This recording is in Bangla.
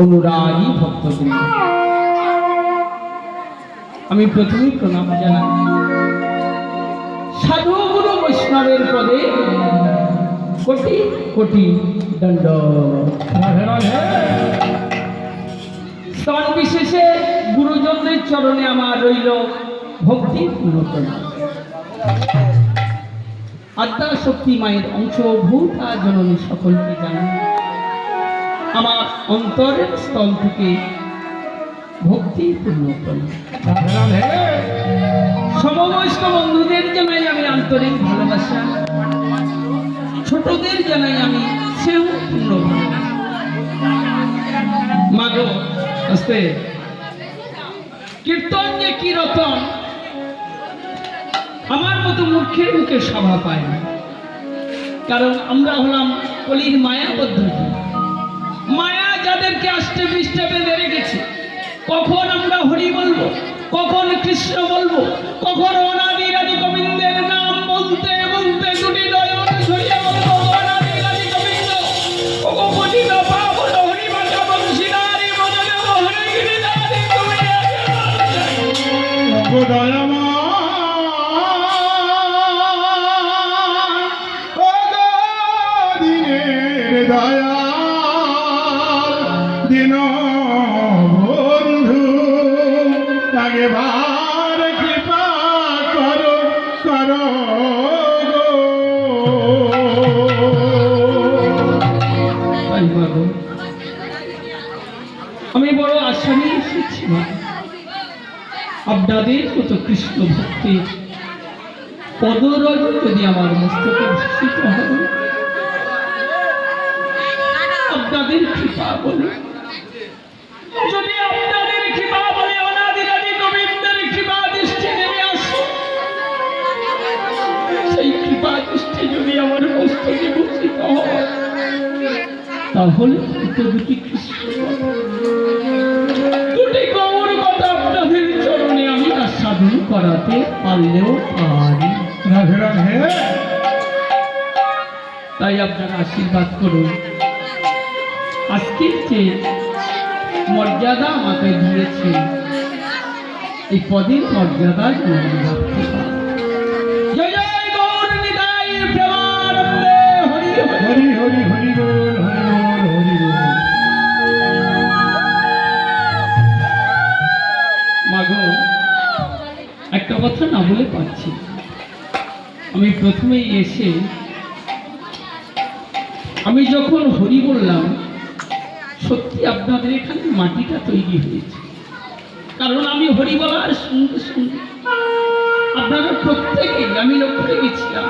অনুরাগী ভক্তবৃন্দ, আমি প্রথমেই প্রণাম জানাই সাধু গুরু বৈষ্ণবের পদে কোটি কোটি দণ্ড। স্থান বিশেষে গুরুজনদের চরণে আমার রইল ভক্তি পূর্ণ। আদ্যা শক্তি মায়ের অংশভূতা জননী সকলকে জানাই আমার অন্তরের স্থল থেকে ভক্তি পূর্ণ। সমবয়স্ক বন্ধুদের জানাই আমি আন্তরিক ভালোবাসা, ছোটদের জানাই আমি সেও পূর্ণ ভালোবাসা। মাগো আস্তে কীর্তন যে কি রতন, আমার মতো মূর্খের মুখে সভা পায় না। কারণ আমরা হলাম কলির মায়াবদ্ধ জীব। মায়া যাদেরকে আষ্টে পৃষ্ঠে বেঁধে রেখেছে, কখন আমরা হরি বলবো, কখন কৃষ্ণ বলবো, কখন অনাদি রাজি গোবিন্দের নাম বলতে বলতে দুটি নয়ন ঝরিয়ে বলবো অনাদি রাজি গোবিন্দ, ওগো কোটি দফা বলো হরি বাঁচা বংশীধারী মদনে হরে গিরিধারী তুমি ওগো দয়াময় ওগো দিনের দয়াল দিন বন্ধু আগে ভার কৃপা করো করো আমি বড় আশা নিয়ে এসেছি মা, আপনাদের মতো কৃষ্ণ ভক্তির পদরজ যদি আমার মস্তকে ভূষিত হবে, আপনাদের কৃপা বলে, যদি আপনাদের কৃপা বলে অনাদি রাজি গোবিন্দের কৃপা দৃষ্টি নেমে আসে, সেই কৃপা দৃষ্টি যদি আমার মস্তকে ভূষিত হয়, তাহলে দুটি কৃষ্ণ দুটি গৌর কথা আপনাদের চরণে আমি আস্বাদন করাতে পারলেও পারি। রাধে রাধে। তাই আপনারা আশীর্বাদ করুন, আজকের যে মর্যাদা আমাকে দিয়েছে, এই পদের মর্যাদা আমি রাখতে পারি। জয় জয় গৌর নিতাই প্রেমানন্দে হরি হরি হরি হরি বল হরি বল হরি বল। মাগো একটা কথা না বলে পারছি, আমি প্রথমেই এসে আমি যখন হরি বললাম, সত্যি আপনাদের এখানে মাটিটা তৈরি হয়েছে। কারণ আমি হরি বলার সঙ্গে সঙ্গে আপনারা প্রত্যেকেই আমি লক্ষ্য রেখেছিলাম